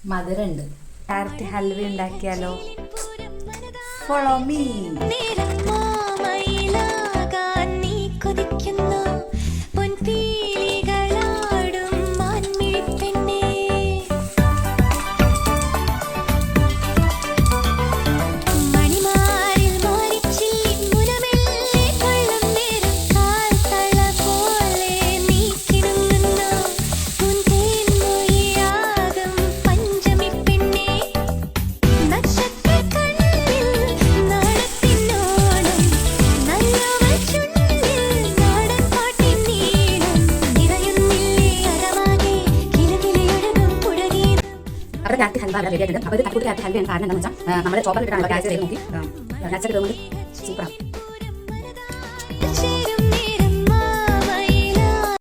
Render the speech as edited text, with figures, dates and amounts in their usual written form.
മധുരമുണ്ട്. ക്യാരറ്റ് ഹൽവ ഉണ്ടാക്കിയാലോ? Follow me. അവിടെ ക്യാരറ്റ് ഹൽവ അവിടെ റെഡി ആയിട്ടുണ്ട്. അപ്പോൾ ഇത് കട്ടൂട്ട് ക്യാരറ്റ് ഹൽവയാണ്. കാരണം എന്താണെന്ന് വെച്ചാൽ നമ്മൾ ചോപ്പർ ഇട്ടാണ് ഗ്യാസ് ചെയ്ത് നോക്കി സൂപ്പറാണ്.